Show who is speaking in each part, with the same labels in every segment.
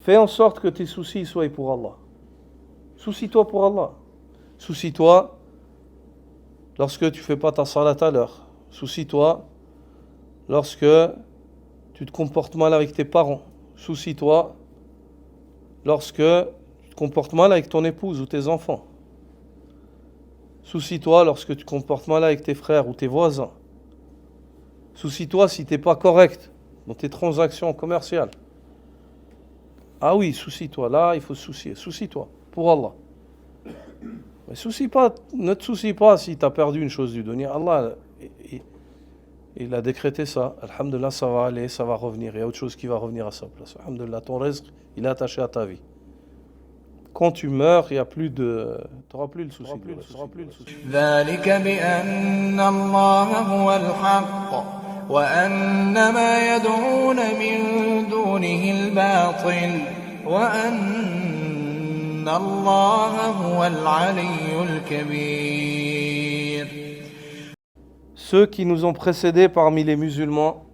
Speaker 1: Fais en sorte que tes soucis soient pour Allah. Soucie-toi pour Allah. Soucie-toi lorsque tu ne fais pas ta salat à l'heure. Soucie-toi lorsque tu te comportes mal avec tes parents. Soucie-toi lorsque tu te comportes mal avec ton épouse ou tes enfants. Soucie-toi lorsque tu te comportes mal avec tes frères ou tes voisins. Soucie-toi si tu n'es pas correct dans tes transactions commerciales. Ah oui, soucie-toi. Là, il faut se soucier. Soucie-toi pour Allah. Mais ne te soucie pas si tu as perdu une chose du dunya. Allah, il a décrété ça. Alhamdulillah, ça va aller, ça va revenir. Il y a autre chose qui va revenir à sa place. Alhamdulillah, ton rizq, il est attaché à ta vie. Quand tu meurs, il y a plus de... tu n'auras plus le souci.
Speaker 2: ذلك بأن الله هو الحق وأن ما يدعون من دونه الباطل وأن الله هو العلي الكبير.
Speaker 1: Ceux qui nous ont précédés parmi les musulmans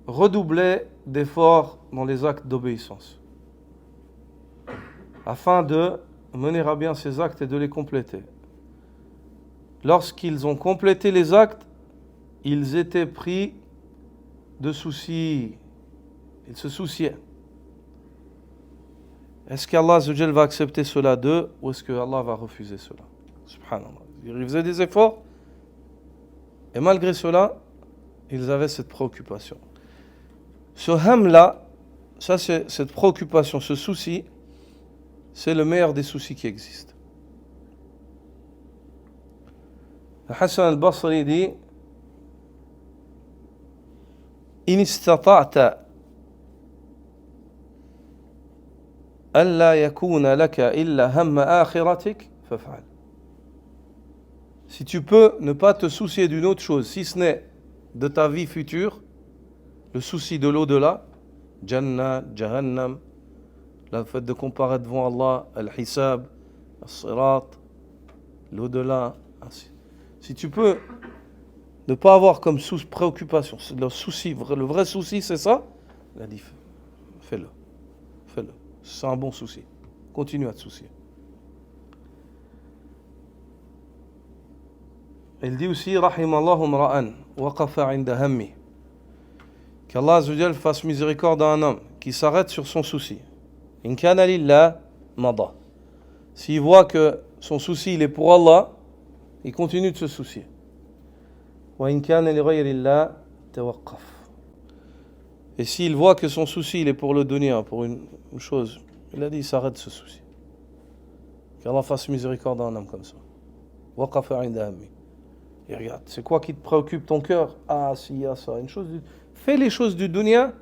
Speaker 1: redoublaient d'efforts dans les actes d'obéissance, afin de mener à bien ces actes et de les compléter. Lorsqu'ils ont complété les actes, ils étaient pris de soucis. Ils se souciaient. Est-ce qu'Allah Azzawajal va accepter cela d'eux ou est-ce qu'Allah va refuser cela? Subhanallah. Ils faisaient des efforts et malgré cela, ils avaient cette préoccupation. Ce ham-là, ça c'est cette préoccupation, ce souci, c'est le meilleur des soucis qui existent. Hassan al-Basri dit إن استطعت ألا يكون لك إلا هم آخرتك فافعل. Si tu peux ne pas te soucier d'une autre chose, si ce n'est de ta vie future, le souci de l'au-delà, Jannah, Jahannam, le fait de comparer devant Allah, Al-Hisab, Al-Sirat, l'au-delà, ainsi. Si tu peux ne pas avoir comme préoccupation, le vrai souci c'est ça, il a dit fais-le. C'est un bon souci. Continue à te soucier. Il dit aussi rahimallahu mra'an waqafa 'inda hammi. Qu'Allah Azza wa Jal fasse miséricorde à un homme qui s'arrête sur son souci. In kana lillah mada. S'il voit que son souci il est pour Allah, il continue de se soucier. Wa in kana li ghayri Allah tawaqqaf. Et s'il voit que son souci il est pour le dunya, pour une chose, il a dit il s'arrête de se soucier. Qu'Allah fasse miséricorde à un homme comme ça. Waqafa 'inda hammi. Et regarde, c'est quoi qui te préoccupe ton cœur? Ah, s'il y a ça, fais les choses du dunya,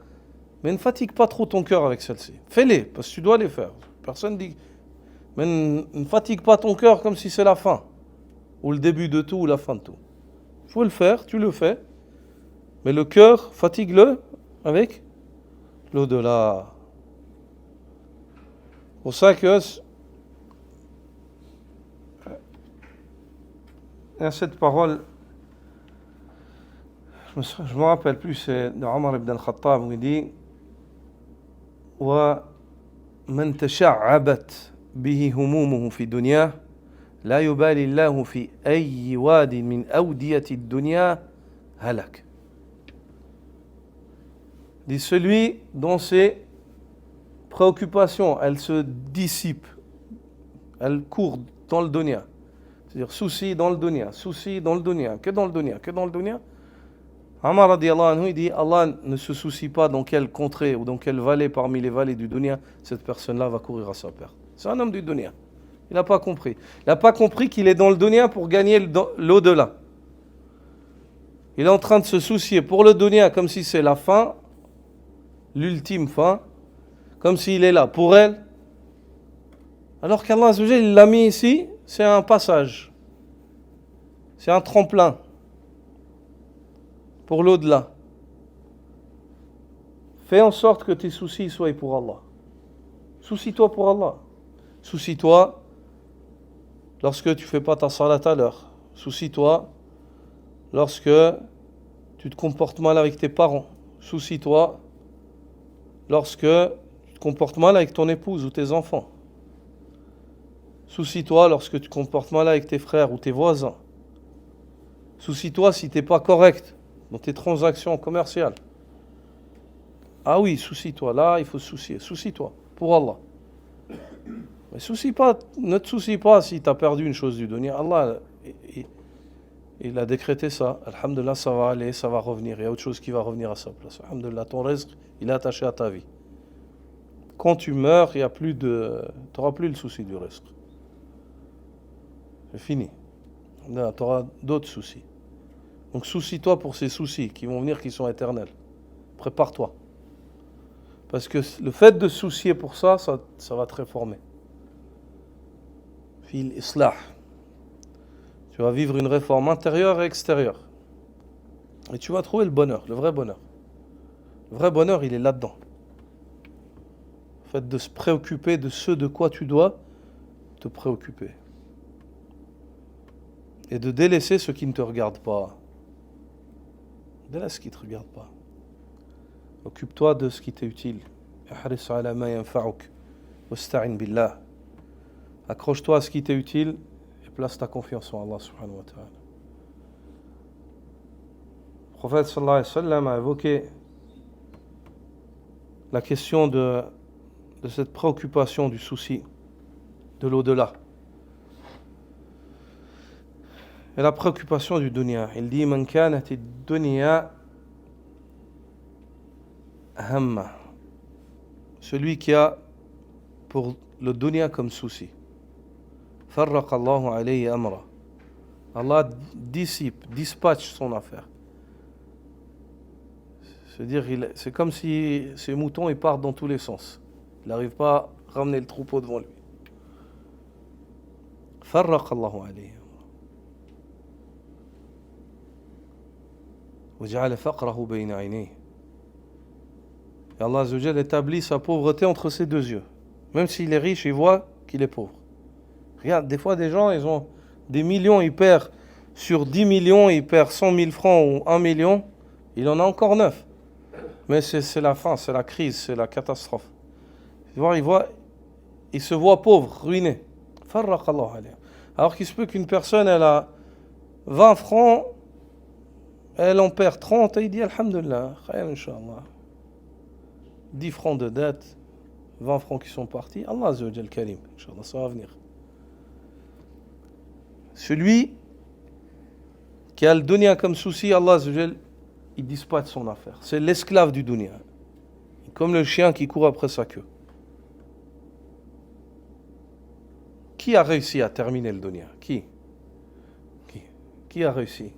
Speaker 1: mais ne fatigue pas trop ton cœur avec celles-ci. Fais-les, parce que tu dois les faire. Personne dit, mais ne fatigue pas ton cœur comme si c'est la fin, ou le début de tout, ou la fin de tout. Il faut le faire, tu le fais, mais le cœur, fatigue-le avec l'au-delà. C'est pour ça que il y a cette parole, je ne me rappelle plus, c'est de Omar ibn al-Khattab où il dit وَمَنْ تَشَعَّبَتْ بِهِ هُمُومُهُ فِي الدُّنْيَا لَا يُبَالِ اللَّهُ فِي أَيِّ وَادٍ مِنْ أَوْدِيَةِ الدُّنْيَا هَلَكَ. Dit celui dont ses préoccupations, elles se dissipent, elles courent dans le dunya. C'est-à-dire souci dans le dunya, que dans le dunya. Amar radiyallahu anhu, il dit Allah ne se soucie pas dans quelle contrée ou dans quelle vallée parmi les vallées du dunya cette personne-là va courir à sa perte. C'est un homme du dunya. Il n'a pas compris. Il n'a pas compris qu'il est dans le dunya pour gagner l'au-delà. Il est en train de se soucier pour le dunya comme si c'est la fin, l'ultime fin, comme s'il est là pour elle. Alors qu'Allah Azza wa Jalla, il l'a mis ici, c'est un passage. C'est un tremplin pour l'au-delà. Fais en sorte que tes soucis soient pour Allah. Soucie-toi pour Allah. Soucie-toi lorsque tu ne fais pas ta salat à l'heure. Soucie-toi lorsque tu te comportes mal avec tes parents. Soucie-toi lorsque tu te comportes mal avec ton épouse ou tes enfants. Soucie-toi lorsque tu te comportes mal avec tes frères ou tes voisins. Soucie-toi si tu n'es pas correct dans tes transactions commerciales. Ah oui, soucie-toi. Là, il faut se soucier. Soucie-toi pour Allah. Mais ne te soucie pas si tu as perdu une chose du dunya. Allah, il a décrété ça. Alhamdulillah, ça va aller, ça va revenir. Il y a autre chose qui va revenir à sa place. Alhamdulillah, ton rizq, il est attaché à ta vie. Quand tu meurs, tu n'auras plus le souci du rizq. C'est fini. Tu auras d'autres soucis. Donc soucie-toi pour ces soucis qui vont venir, qui sont éternels. Prépare-toi. Parce que le fait de se soucier pour ça va te réformer. Fil islah. Tu vas vivre une réforme intérieure et extérieure. Et tu vas trouver le bonheur, le vrai bonheur. Le vrai bonheur, il est là-dedans. Le fait de se préoccuper de ce de quoi tu dois te préoccuper. Et de délaisser ce qui ne te regarde pas. Délaisse ce qui ne te regarde pas. Occupe-toi de ce qui t'est utile. Accroche-toi à ce qui t'est utile et place ta confiance en Allah subhanahu wa ta'ala. Le prophète sallallahu alayhi wa sallam a évoqué la question de cette préoccupation du souci de l'au-delà. Et la préoccupation du dunya. Il dit Man kanati dunya hamma. Celui qui a pour le dunya comme souci. Farraqa Allahu alayhi amra. Allah dispatche son affaire. C'est-à-dire, c'est comme si ces moutons ils partent dans tous les sens. Il n'arrive pas à ramener le troupeau devant lui. Farraqa Allahu alayhi amra. وجعل فقره بين عينيه. Et Allah Azza wa Jalla établit sa pauvreté entre ses deux yeux. Même s'il est riche, il voit qu'il est pauvre. Regarde, des fois des gens, ils ont des millions, ils perdent sur 10 millions, ils perdent 100 000 francs ou 1 million, il en a encore 9. Mais c'est la fin, c'est la crise, c'est la catastrophe. Il se voit pauvre, ruiné. Farraqallahu alayhi. Alors qu'il se peut qu'une personne, elle a 20 francs, elle en perd 30 et il dit Alhamdulillah, khayr inshallah. 10 francs de dette, 20 francs qui sont partis, Allah Azza wa Jal Karim, inshallah, ça va venir. Celui qui a le dunya comme souci, Allah Azza wa Jal, il dispatche son affaire. C'est l'esclave du dunya. Comme le chien qui court après sa queue. Qui a réussi à terminer le dunya? Qui a réussi?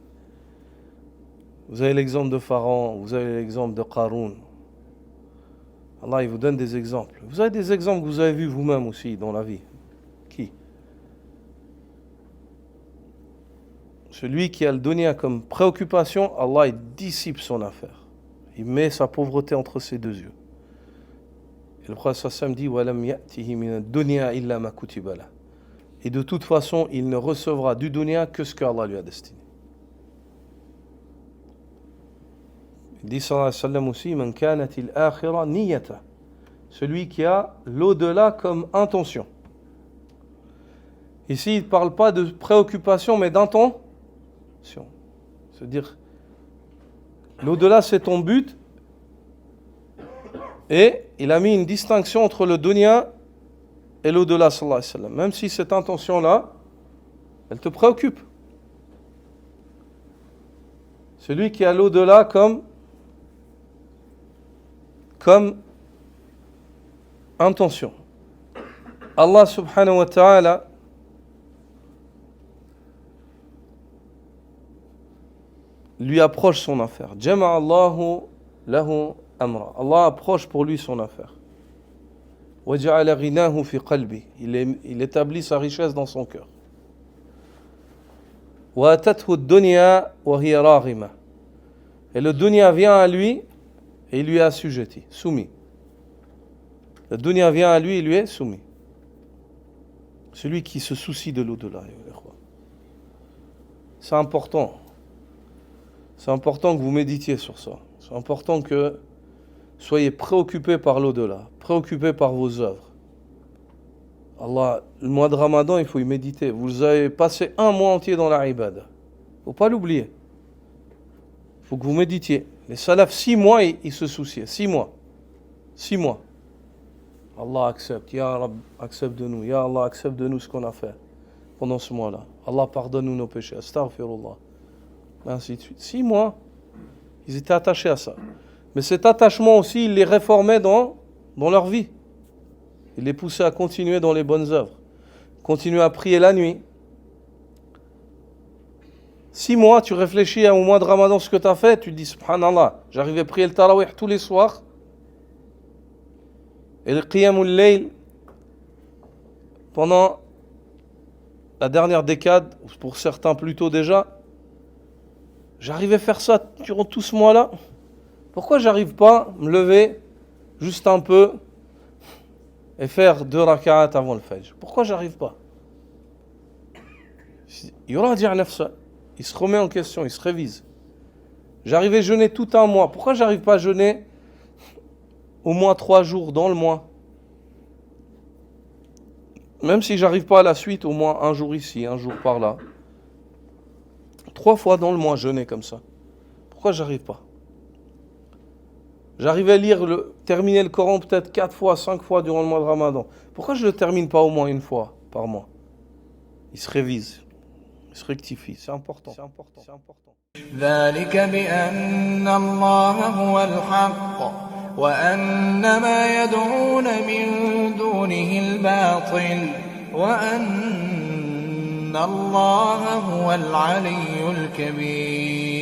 Speaker 1: Vous avez l'exemple de Pharaon, vous avez l'exemple de Qaroun. Allah, il vous donne des exemples. Vous avez des exemples que vous avez vus vous-même aussi dans la vie. Qui? Celui qui a le dunya comme préoccupation, Allah, il dissipe son affaire. Il met sa pauvreté entre ses deux yeux. Et le prophète sallam dit وَلَمْ يَأْتِهِ مِنَ الدُّنْيَا إِلَّا مَا كُتِبَ لَهُ. Et de toute façon, il ne recevra du dunya que ce qu'Allah lui a destiné. Il dit sallallahu alayhi wa sallam aussi Man kanat al-akhira niyata. Celui qui a l'au-delà comme intention. Ici, il ne parle pas de préoccupation, mais d'intention. C'est-à-dire, l'au-delà, c'est ton but. Et il a mis une distinction entre le dunya et l'au-delà, sallallahu alayhi wa sallam. Même si cette intention-là, elle te préoccupe. Celui qui a l'au-delà comme intention. Allah subhanahu wa ta'ala lui approche son affaire. Jama'a Allahu lahu amra. Allah approche pour lui son affaire. Wa ja'ala ghinahu fi qalbi. Il établit sa richesse dans son cœur. Wa atathu ad-dunya wa hiya raghima. Et le dunya vient à lui et il lui est assujetti, soumis. Le dunya vient à lui et il lui est soumis. Celui qui se soucie de l'au-delà. C'est important. C'est important que vous méditiez sur ça. C'est important que soyez préoccupés par l'au-delà, préoccupés par vos œuvres. Allah, le mois de Ramadan, il faut y méditer. Vous avez passé un mois entier dans la ibada. Il ne faut pas l'oublier. Il faut que vous méditiez. Les salafs, 6 mois, ils se souciaient. 6 mois. 6 mois. Allah accepte. Ya Rab, accepte de nous. Ya Allah, accepte de nous ce qu'on a fait pendant ce mois-là. Allah, pardonne-nous nos péchés. Astaghfirullah. Ainsi de suite. 6 mois, ils étaient attachés à ça. Mais cet attachement aussi, il les réformait dans leur vie. Il les poussait à continuer dans les bonnes œuvres. Continuer à prier la nuit. 6 mois, tu réfléchis au mois de Ramadan, ce que tu as fait, tu te dis, subhanallah, j'arrivais à prier le tarawih tous les soirs. Et le qiyamul layl, pendant la dernière décade, pour certains plus tôt déjà, j'arrivais à faire ça durant tout ce mois-là. Pourquoi j'arrive pas à me lever juste un peu et faire 2 rak'at avant le fajr? Pourquoi j'arrive pas? Il y aura dire nafsa. Il se remet en question, il se révise. J'arrivais à jeûner tout un mois. Pourquoi j'arrive pas à jeûner au moins 3 jours dans le mois? Même si j'arrive pas à la suite, au moins un jour ici, un jour par là. 3 fois dans le mois jeûner comme ça. Pourquoi j'arrive pas? J'arrivais à terminer le Coran peut-être 4 fois, 5 fois durant le mois de Ramadan. Pourquoi je ne le termine pas au moins une fois par mois? Il se révise, il se rectifie. C'est important. C'est important. C'est important.
Speaker 2: ذلك بأن الله هو الحق وأن ما يدعون من دونه الباطل وأن الله هو العلي الكبير